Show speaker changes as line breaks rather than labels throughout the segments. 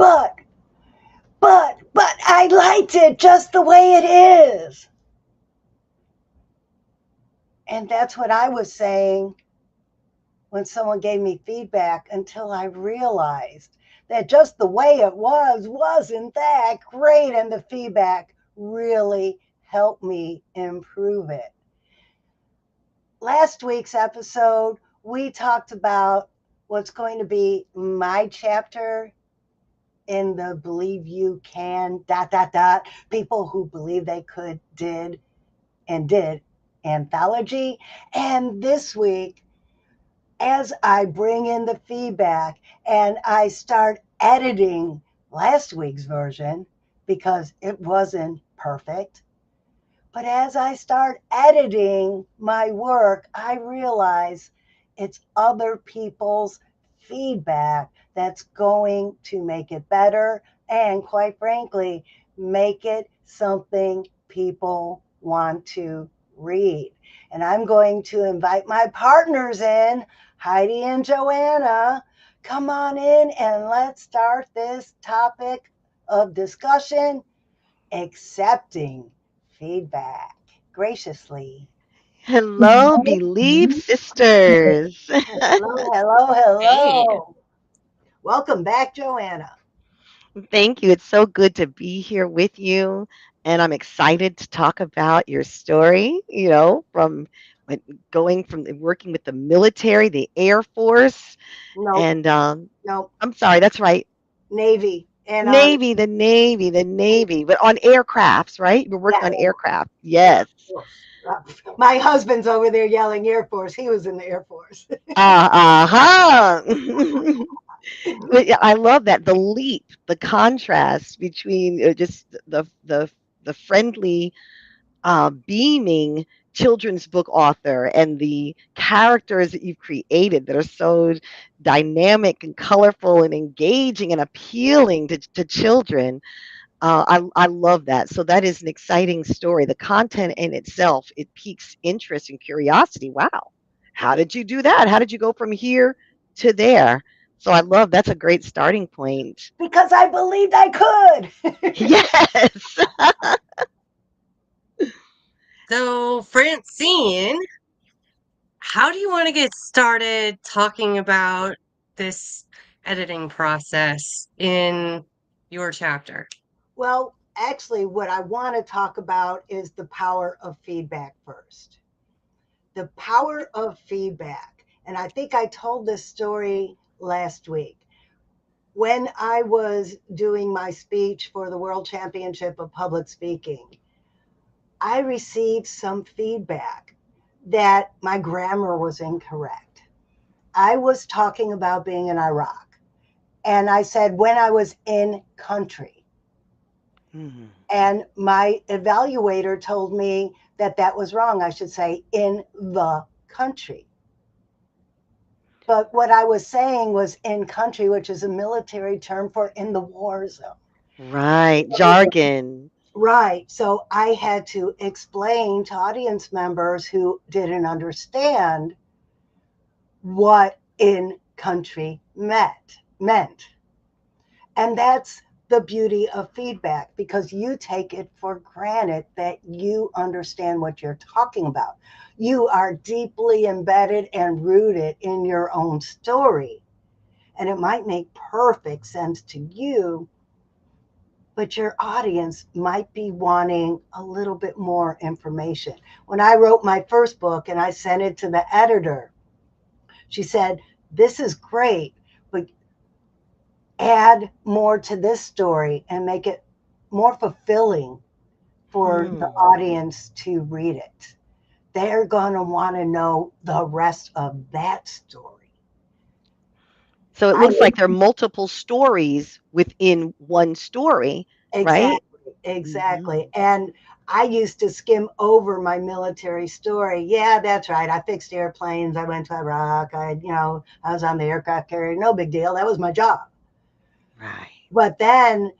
but, but I liked it just the way it is. And that's what I was saying when someone gave me feedback until I realized that just the way it wasn't that great. And the feedback really helped me improve it. Last week's episode, we talked about what's going to be my chapter in the Believe You Can, people who believe they could, did anthology. And this week, as I bring in the feedback and I start editing last week's version because it wasn't perfect, but as I start editing my work, I realize it's other people's feedback that's going to make it better and, quite frankly, make it something people want to read. And I'm going to invite my partners in, Heidi and Joanna. Come on in and let's start this topic of discussion, accepting feedback graciously.
Hello, Believe Sisters.
Hello, hello,
Hey.
hello. Welcome back, Joanna.
Thank you. It's so good to be here with you. And I'm excited to talk about your story, from when- going from working with the military, the Air Force,
Nope,
and
nope.
I'm sorry, that's right.
Navy and Army.
The Navy, but on aircrafts, right? You're working
Yeah,
on aircraft.
Air
Yes.
Force. My husband's over there yelling Air Force. He was in the Air Force.
Uh-huh. But yeah, I love that the leap, the contrast between just the friendly, beaming children's book author and the characters that you've created that are so dynamic and colorful and engaging and appealing to children. I love that. So that is an exciting story. The content in itself, it piques interest and curiosity. Wow. How did you do that? How did you go from here to there? So I love that's a great starting point.
Because I believed I could.
Yes.
So, Francine, how do you want to get started talking about this editing process in your chapter?
Well, actually, what I want to talk about is the power of feedback first. The power of feedback. And I think I told this story last week. When I was doing my speech for the World Championship of Public Speaking, I received some feedback that my grammar was incorrect. I was talking about being in Iraq, and I said when I was in country.
Mhm.
And my evaluator told me that that was wrong. I should say in the country. But what I was saying was in country, which is a military term for in the war zone.
Right. Jargon.
Right. So I had to explain to audience members who didn't understand what in country meant. And that's the beauty of feedback because you take it for granted that you understand what you're talking about. You are deeply embedded and rooted in your own story. And it might make perfect sense to you, but your audience might be wanting a little bit more information. When I wrote my first book and I sent it to the editor, she said, "This is great, but add more to this story and make it more fulfilling for the
Hmm.
audience to read it. They're going to want to know the rest of that story."
So it
I
looks like there are multiple stories within one story, right?
Exactly, exactly.
Mhm.
And I used to skim over my military story. Yeah, that's right. I fixed airplanes. I went to Iraq. I was on the aircraft carrier. No big deal. That was my job.
Right.
But then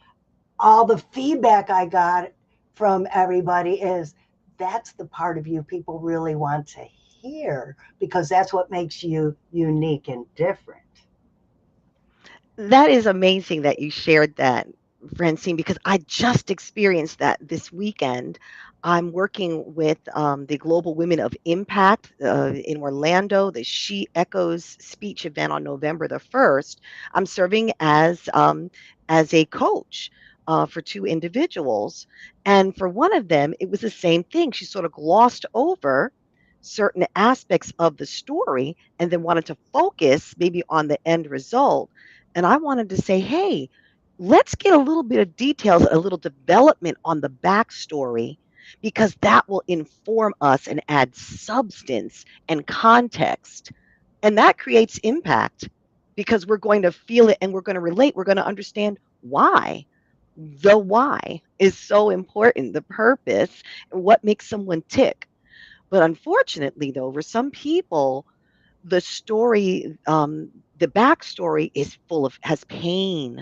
all the feedback I got from everybody is that's the part of you people really want to hear because that's what makes you unique and different.
That is amazing that you shared that, Francine, because I just experienced that this weekend. I'm working with the Global Women of Impact in Orlando, the She Echoes speech event on November the 1st. I'm serving as a coach for two individuals. And for one of them, it was the same thing. She sort of glossed over certain aspects of the story and then wanted to focus maybe on the end result, and I wanted to say, hey, let's get a little bit of details, a little development on the backstory, because that will inform us and add substance and context. And that creates impact because we're going to feel it and we're going to relate. We're going to understand why. The why is so important, the purpose, and what makes someone tick. But unfortunately, though, for some people, the story, the backstory is full of has pain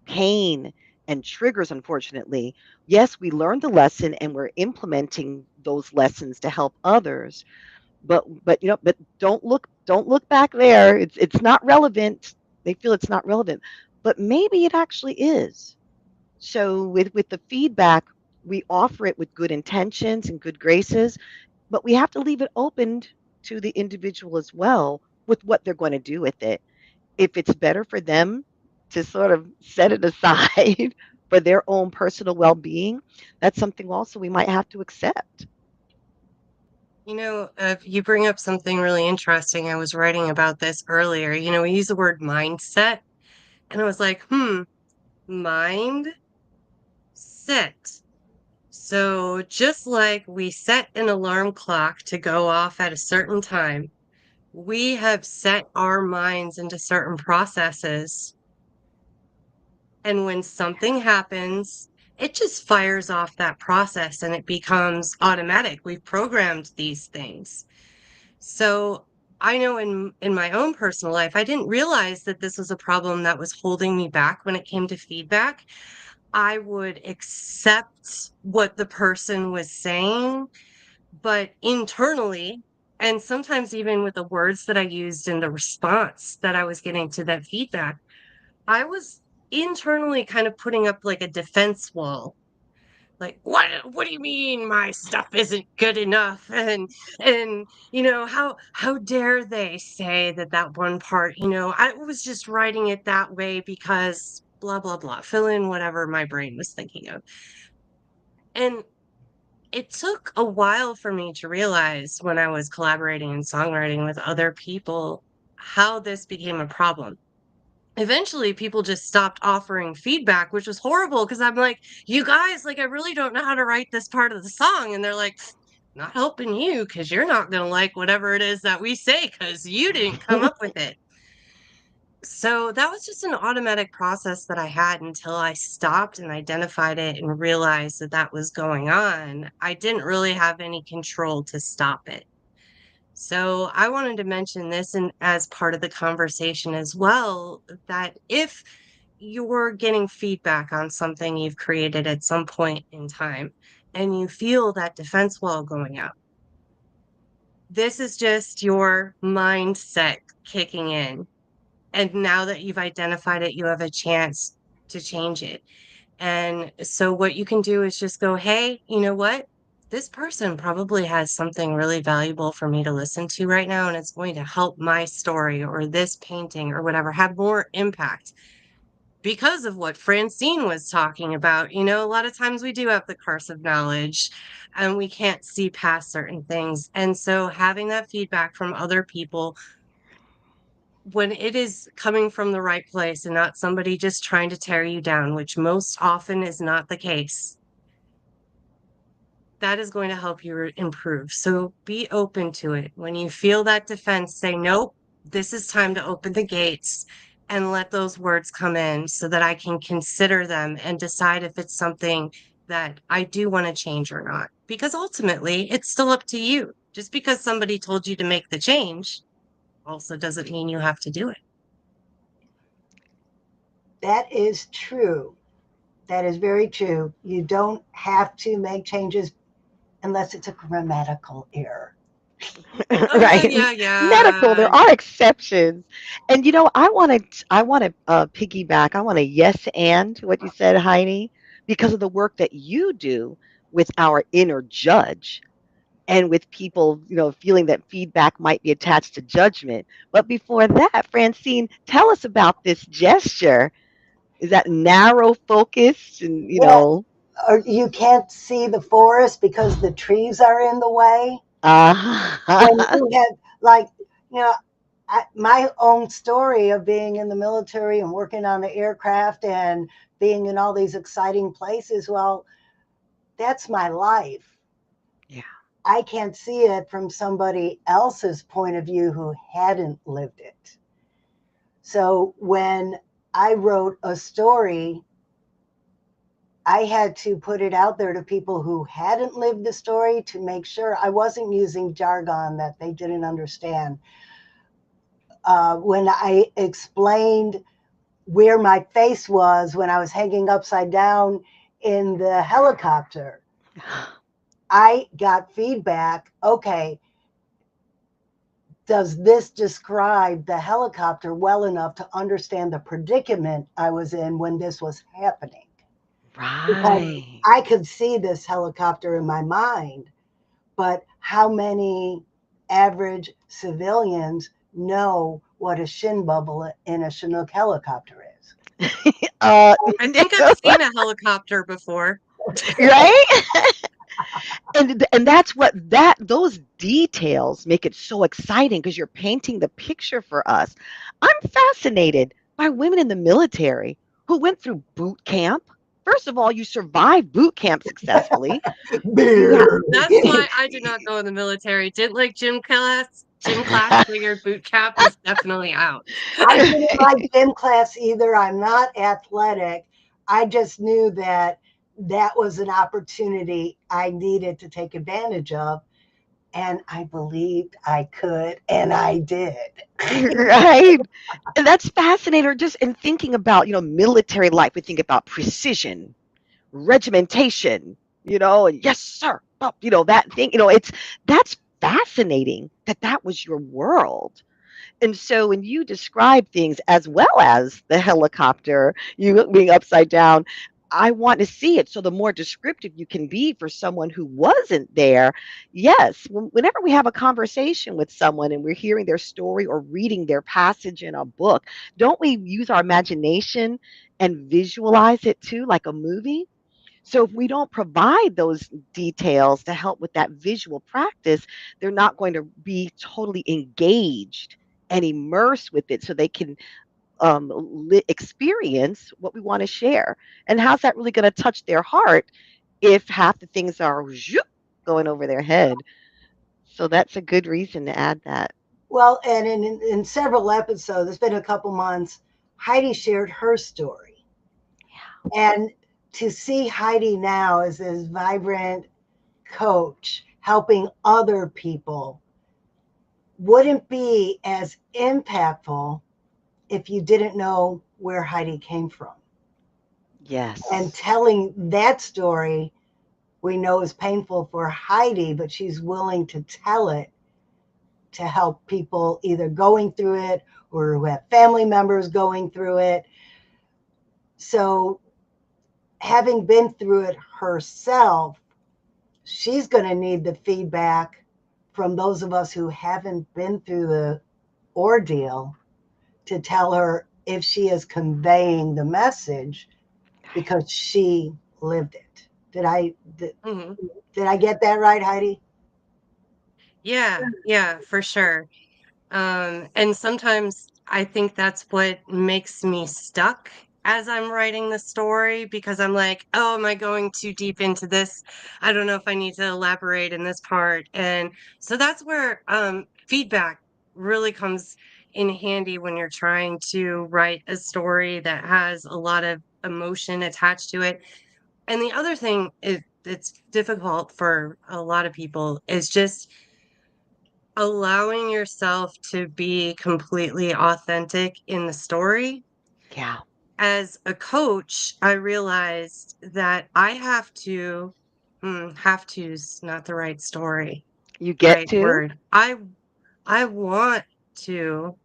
and triggers. Unfortunately, yes, we learned the lesson and we're implementing those lessons to help others. But don't look back there. It's not relevant. They feel it's not relevant, but maybe it actually is. So with the feedback, we offer it with good intentions and good graces, but we have to leave it open to the individual as well with what they're going to do with it. If it's better for them to sort of set it aside for their own personal well-being, that's something also we might have to accept.
You bring up something really interesting. I was writing about this earlier. We use the word mindset, and I was like, mind set. So just like we set an alarm clock to go off at a certain time, we have set our minds into certain processes. And when something happens, it just fires off that process and it becomes automatic. We've programmed these things. So I know in my own personal life, I didn't realize that this was a problem that was holding me back when it came to feedback. I would accept what the person was saying, but internally, and sometimes even with the words that I used in the response that I was getting to that feedback, I was internally kind of putting up like a defense wall. Like, what do you mean my stuff isn't good enough? And how dare they say that one part, I was just writing it that way because blah blah blah. Fill in whatever my brain was thinking of. And it took a while for me to realize when I was collaborating and songwriting with other people how this became a problem. Eventually, people just stopped offering feedback, which was horrible because I'm like, you guys, like, I really don't know how to write this part of the song. And they're like, not helping you because you're not going to like whatever it is that we say because you didn't come up with it. So that was just an automatic process that I had until I stopped and identified it and realized that that was going on. I didn't really have any control to stop it. So I wanted to mention this and as part of the conversation as well, that if you're getting feedback on something you've created at some point in time and you feel that defense wall going up, this is just your mindset kicking in. And now that you've identified it, you have a chance to change it. And so what you can do is just go, hey, you know what? This person probably has something really valuable for me to listen to right now, and it's going to help my story or this painting or whatever have more impact because of what Francine was talking about. A lot of times we do have the curse of knowledge and we can't see past certain things. And so having that feedback from other people when it is coming from the right place and not somebody just trying to tear you down, which most often is not the case, that is going to help you improve. So be open to it. When you feel that defense, say, nope, this is time to open the gates and let those words come in so that I can consider them and decide if it's something that I do want to change or not. Because ultimately, it's still up to you. Just because somebody told you to make the change also doesn't mean you have to do it.
That is true. That is very true. You don't have to make changes unless it's a grammatical error.
Right?
Yeah,
Medical,
yeah.
there are exceptions. And I want to piggyback. I want to yes and to what you said, Heidi, because of the work that you do with our inner judge and with people, feeling that feedback might be attached to judgment. But before that, Francine, tell us about this gesture. Is that narrow focus and,
Yeah, or you can't see the forest because the trees are in the way. When
uh
you have, like, you know, my own story of being in the military and working on the aircraft and being in all these exciting places, well, that's my life.
yeah.
I can't see it from somebody else's point of view who hadn't lived it. So when I wrote a story, I had to put it out there to people who hadn't lived the story to make sure I wasn't using jargon that they didn't understand. When I explained where my face was when I was hanging upside down in the helicopter, I got feedback. Okay, does this describe the helicopter well enough to understand the predicament I was in when this was happening? Because
Right.
I could see this helicopter in my mind, but how many average civilians know what a shin bubble in a Chinook helicopter is?
uh
I think I've seen a helicopter before.
right. And that's what that those details make it so exciting because you're painting the picture for us. I'm fascinated by women in the military who went through boot camp. First of all, you survived boot camp successfully. You
That's why I did not go in the military. Didn't like gym class, figured boot camp was definitely out.
I didn't like gym class either. I'm not athletic. I just knew that that was an opportunity I needed to take advantage of. And I believed I could, and I did.
right. And that's fascinating. Or just in thinking about, military life, we think about precision, regimentation, and yes, sir. That thing, that's fascinating that that was your world. And so when you describe things as well as the helicopter, you being upside down, I want to see it. So the more descriptive you can be for someone who wasn't there, yes, whenever we have a conversation with someone and we're hearing their story or reading their passage in a book, don't we use our imagination and visualize it too, like a movie? So if we don't provide those details to help with that visual practice, they're not going to be totally engaged and immersed with it so they can experience what we want to share. And how's that really going to touch their heart if half the things are zoop, going over their head? So that's a good reason to add that.
Well, and in several episodes, it's been a couple months, Heidi shared her story. And to see Heidi now as this vibrant coach helping other people wouldn't be as impactful if you didn't know where Heidi came from. And
Yes.
telling that story, we know is painful for Heidi, but she's willing to tell it to help people either going through it or who have family members going through it. So, having been through it herself, she's going to need the feedback from those of us who haven't been through the ordeal to tell her if she is conveying the message because she lived it.
Mhm.
Did I get that right, Heidi?
Yeah, yeah, for sure. And sometimes I think that's what makes me stuck as I'm writing the story because I'm like, oh, am I going too deep into this? I don't know if I need to elaborate in this part. And so that's where feedback really comes in handy when you're trying to write a story that has a lot of emotion attached to it. And the other thing is it's difficult for a lot of people is just allowing yourself to be completely authentic in the story.
Yeah.
As a coach, I realized that I have to's not the right story.
You get
right
to?
word. I want to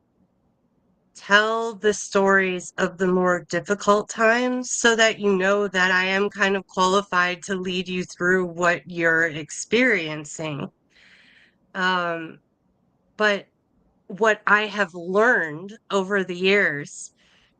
tell the stories of the more difficult times so that you know that I am kind of qualified to lead you through what you're experiencing. Um, but what I have learned over the years,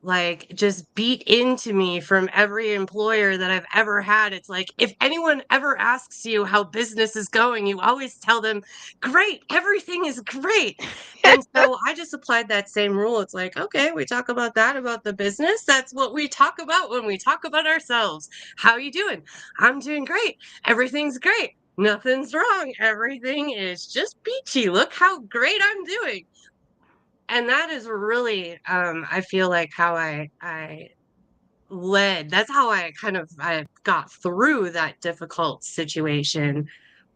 like just beat into me from every employer that I've ever had. It's like, if anyone ever asks you how business is going, you always tell them, great, everything is great. And so I just applied that same rule. It's like, okay, we talk about that, about the business. That's what we talk about when we talk about ourselves. How you doing? I'm doing great. Everything's great. Nothing's wrong. Everything is just peachy. Look how great I'm doing. And that is really, I feel like how I led. That's how I got through that difficult situation.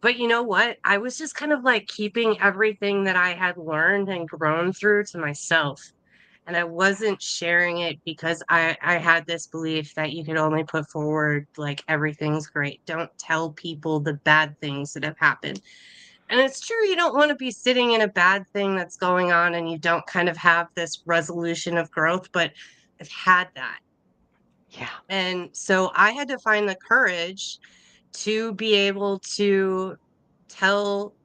But you know what? I was just kind of like keeping everything that I had learned and grown through to myself. And I wasn't sharing it because I had this belief that you could only put forward like everything's great. Don't tell people the bad things that have happened. And it's true, you don't want to be sitting in a bad thing that's going on and you don't kind of have this resolution of growth, but I've had that.
Yeah.
And so I had to find the courage to be able to tell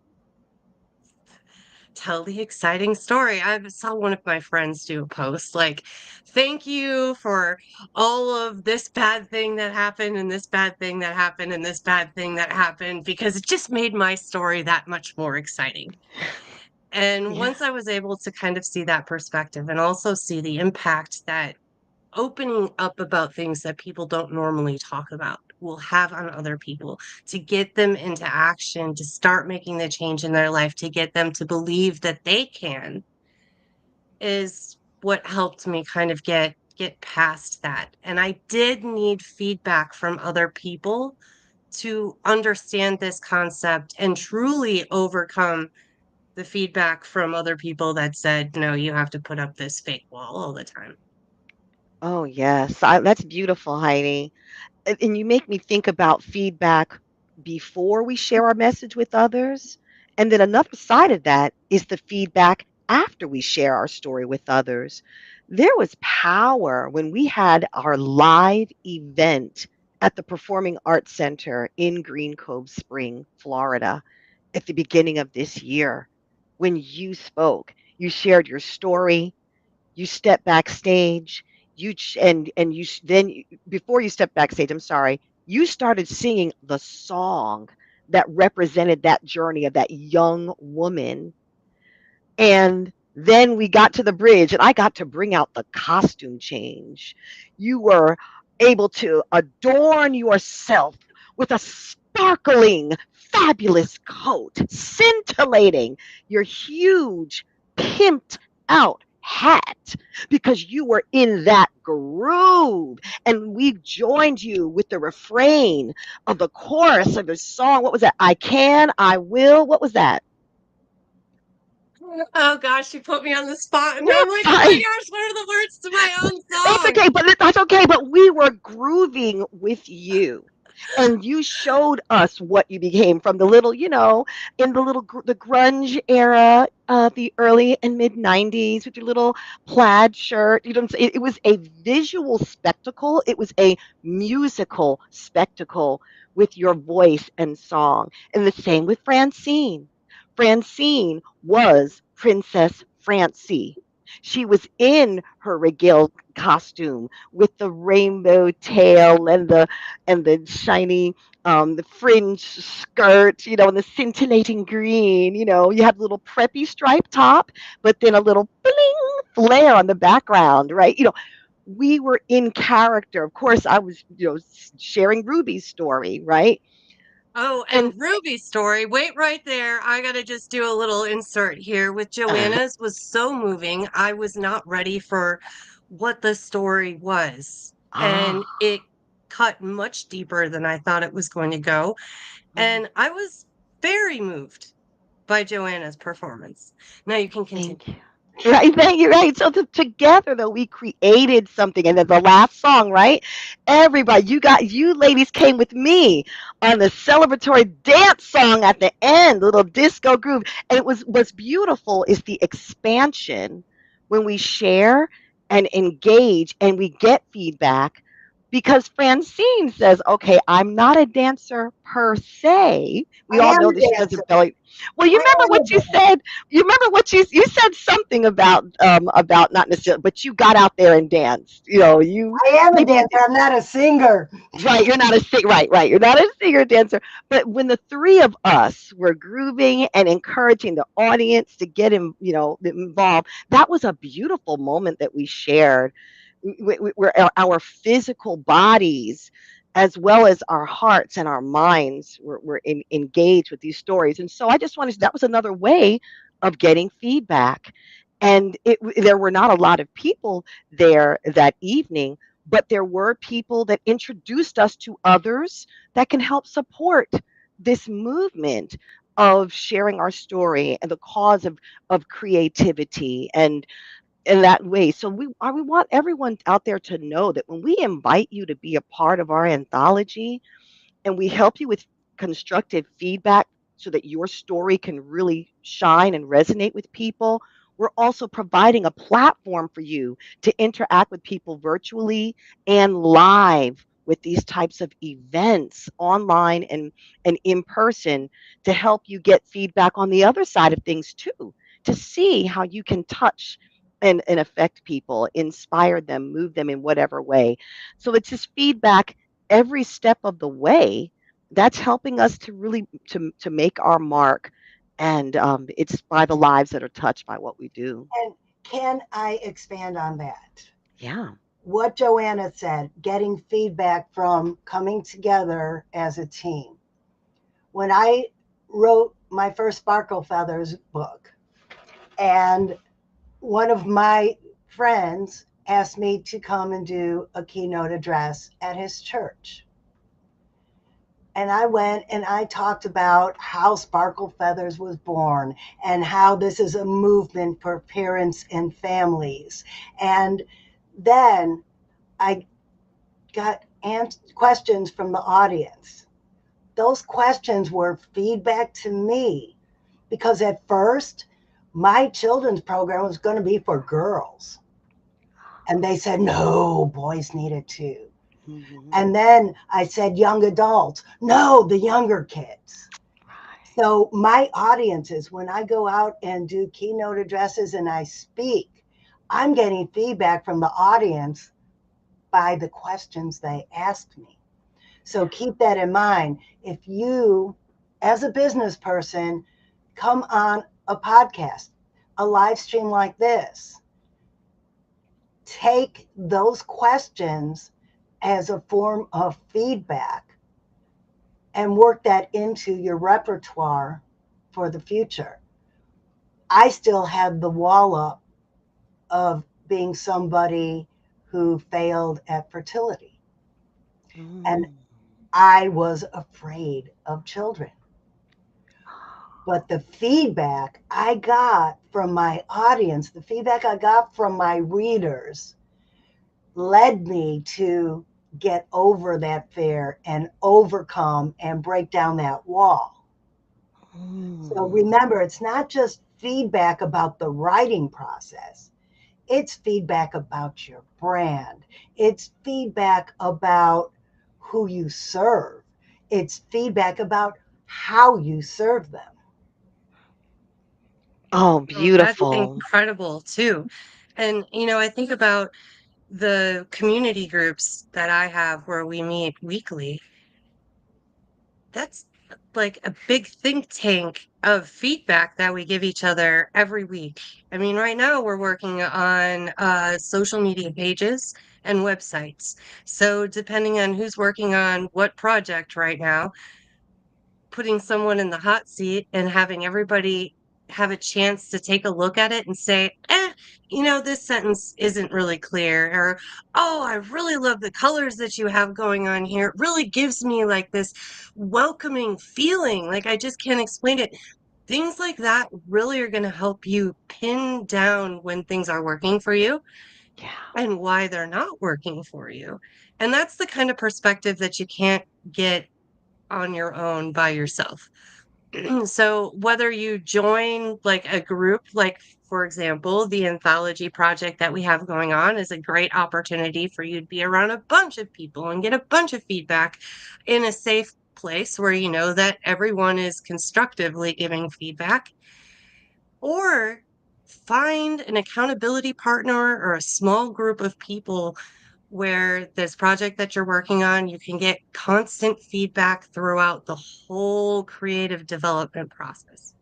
tell the exciting story. I saw one of my friends do a post like, thank you for all of this bad thing that happened and this bad thing that happened and this bad thing that happened because it just made my story that much more exciting. And
Yeah.
once I was able to kind of see that perspective and also see the impact that opening up about things that people don't normally talk about will have on other people, to get them into action, to start making the change in their life, to get them to believe that they can, is what helped me kind of get past that. And I did need feedback from other people to understand this concept and truly overcome the feedback from other people that said, no, you have to put up this fake wall all the time.
Oh, yes. That's beautiful, Heidi. And you make me think about feedback before we share our message with others. And then another side of that is the feedback after we share our story with others. There was power when we had our live event at the Performing Arts Center in Green Cove Spring, Florida, at the beginning of this year. When you spoke, you shared your story, you step backstage, and before you step backstage, I'm sorry, you started singing the song that represented that journey of that young woman. And then we got to the bridge, and I got to bring out the costume change. You were able to adorn yourself with a sparkling, fabulous coat, scintillating your huge, pimped out hat because you were in that groove. And we joined you with the refrain of the chorus of the song. What was that? I can, I will. What was that?
Oh gosh, you put me on the spot, and I'm
Whoops,
like, oh my
sorry.
gosh, what are the words to my own
It's
song?
okay, but that's okay. But we were grooving with you. And you showed us what you became from the little, in the the grunge era of the early and mid 90s with your little plaid shirt. You know what I'm saying? It was a visual spectacle. It was a musical spectacle with your voice and song. And the same with Francine. Francine was Princess Francie. She was in her regal costume with the rainbow tail and the shiny the fringe skirt, and the scintillating green. You had a little preppy striped top, but then a little bling flare on the background, right? We were in character. Of course, I was, sharing Ruby's story, right?
Oh,
And
and Ruby's story, wait right there. I gotta just do a little insert here with Joanna's was so moving. I was not ready for what the story was. And
ah,
it cut much deeper than I thought it was going to go.
mm,
And I was very moved by Joanna's performance. Now you can continue.
thank you. Right, thank you. Right. So together, though, we created something, and then the last song, right? Everybody, you ladies came with me on the celebratory dance song at the end, little disco groove, and it was what's beautiful is the expansion when we share and engage, and we get feedback. Because Francine says, "Okay, I'm not a dancer per se." We
I
all
am
know
a
that she does a
dancer.
belly. Well, you
I
remember
am a
what you
dancer.
said. You remember what you said something about not necessarily, but you got out there and danced. You
I am a
maybe
dancer. I'm not a singer.
right. You're not a sing right. You're not a singer dancer. But when the three of us were grooving and encouraging the audience to get involved, that was a beautiful moment that we shared, where our physical bodies as well as our hearts and our minds were engaged with these stories. And so I just wanted that was another way of getting feedback. And there were not a lot of people there that evening, but there were people that introduced us to others that can help support this movement of sharing our story and the cause of creativity and in that way. So we want everyone out there to know that when we invite you to be a part of our anthology, and we help you with constructive feedback so that your story can really shine and resonate with people. We're also providing a platform for you to interact with people virtually and live with these types of events online and in person to help you get feedback on the other side of things too, to see how you can touch and affect people, inspire them, move them in whatever way. So it's just feedback every step of the way. That's helping us to really to make our mark, and it's by the lives that are touched by what we do.
And can I expand on that?
Yeah.
What Joanna said, getting feedback from coming together as a team. When I wrote my first Sparkle Feathers book, and one of my friends asked me to come and do a keynote address at his church. And I went and I talked about how Sparkle Feathers was born and how this is a movement for parents and families. And then I got questions from the audience. Those questions were feedback to me because at first, my children's program was going to be for girls. And they said, no, boys need it too.
Hmm.
And then I said, young adults. No, the younger kids.
Right.
So, my audiences, when I go out and do keynote addresses and I speak, I'm getting feedback from the audience by the questions they ask me. So, keep that in mind. If you, as a business person, come on a podcast, a live stream like this, take those questions as a form of feedback and work that into your repertoire for the future. I still have the wall up of being somebody who failed at fertility. And
Mm.
I was afraid of children. But the feedback I got from my audience, the feedback I got from my readers, led me to get over that fear and overcome and break down that wall. So
Mm.
remember, it's not just feedback about the writing process, it's feedback about your brand, it's feedback about who you serve, it's feedback about how you serve them.
Oh,
Oh, that's
beautiful.
incredible too. And, I think about the community groups that I have where we meet weekly. That's like a big think tank of feedback that we give each other every week. I mean, right now we're working on social media pages and websites. So, depending on who's working on what project right now, putting someone in the hot seat and having everybody have a chance to take a look at it and say, this sentence isn't really clear. Or, oh, I really love the colors that you have going on here. It really gives me like this welcoming feeling. Like I just can't explain it. things like that really are going to help you pin down when things are working for you
Yeah.
and why they're not working for you. And that's the kind of perspective that you can't get on your own by yourself. So whether you join like a group, like for example, the anthology project that we have going on is a great opportunity for you to be around a bunch of people and get a bunch of feedback in a safe place where you know that everyone is constructively giving feedback, or find an accountability partner or a small group of people where this project that you're working on, you can get constant feedback throughout the whole creative development process.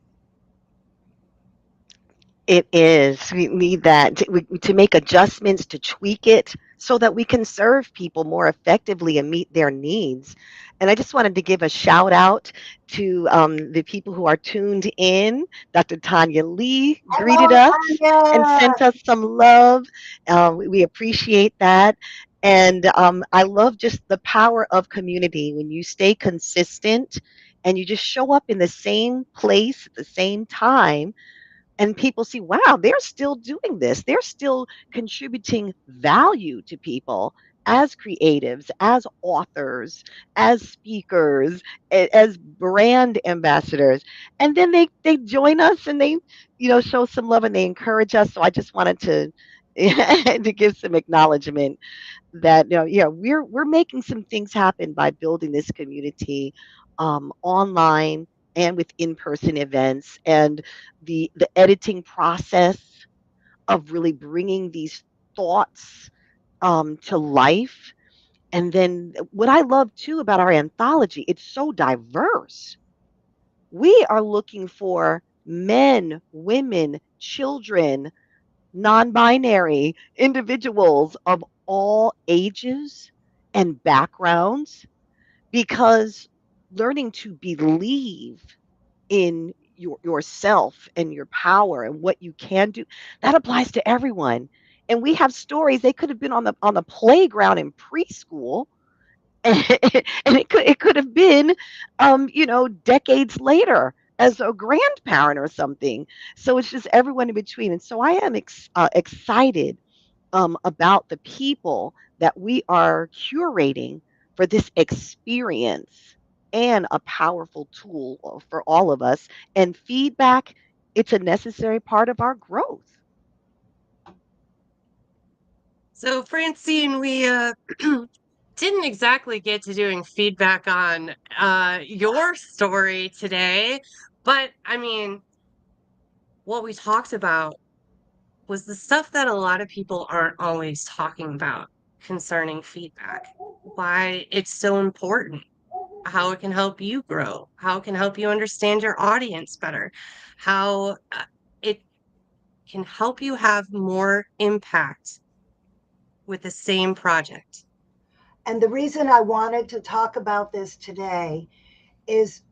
It is. We need that to make adjustments, to tweak it so that we can serve people more effectively and meet their needs. And I just wanted to give a shout out to the people who are tuned in. Dr. Tanya Lee greeted
Hello,
us and
Tanya.
sent us some love. We appreciate that. And I love just the power of community when you stay consistent and you just show up in the same place at the same time, and people see, wow, they're still doing this. They're still contributing value to people as creatives, as authors, as speakers, as brand ambassadors. And then they join us and they, show some love and they encourage us. So I just wanted to to give some acknowledgement that, yeah, we're making some things happen by building this community online and with in-person events, and the editing process of really bringing these thoughts to life. And then what I love too about our anthology, it's so diverse. We are looking for men, women, children, non-binary individuals of all ages and backgrounds, because learning to believe in yourself and your power and what you can do, that applies to everyone. And we have stories, they could have been on the playground in preschool, and it could have been decades later as a grandparent or something. So it's just everyone in between. And so I am excited about the people that we are curating for this experience, and a powerful tool for all of us. And feedback, it's a necessary part of our growth.
So, Francine, we didn't exactly get to doing feedback on your story today, but I mean, what we talked about was the stuff that a lot of people aren't always talking about concerning feedback. Why it's so important, how it can help you grow, how it can help you understand your audience better, how it can help you have more impact with the same project.
And the reason I wanted to talk about this today is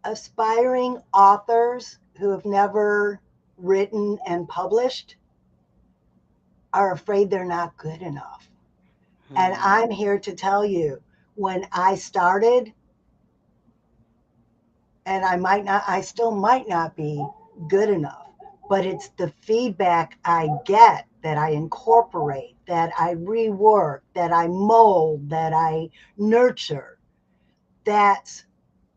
aspiring authors who have never written and published are afraid they're not good enough. And
Hmm.
I'm here to tell you, when I started, and I still might not be good enough, but it's the feedback I get that I incorporate, that I rework, that I mold, that I nurture. That's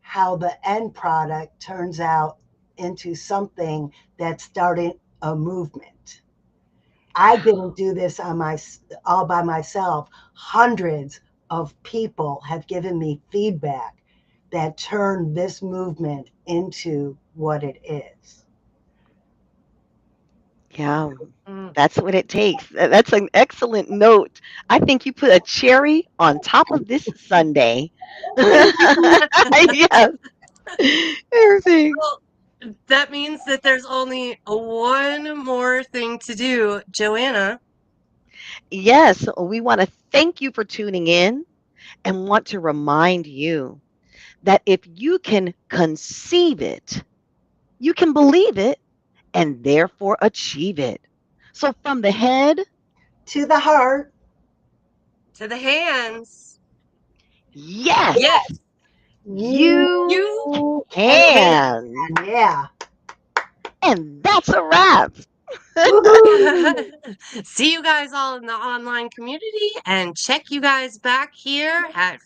how the end product turns out into something that started a movement. I didn't do this all by myself. Hundreds of people have given me feedback that turned this movement into what it is.
Yeah,
Mm.
that's what it takes. That's an excellent note. I think you put a cherry on top of this sundae. Yes, everything.
Well, that means that there's only one more thing to do. Joanna,
Yes, we want to thank you for tuning in and want to remind you that if you can conceive it, you can believe it and therefore achieve it. So from the head,
To the heart,
to the hands.
yes,
Yes,
you
you
you can
can.
Yeah.
And that's a wrap.
Woohoo!
See you guys all in the online community and check you guys back here at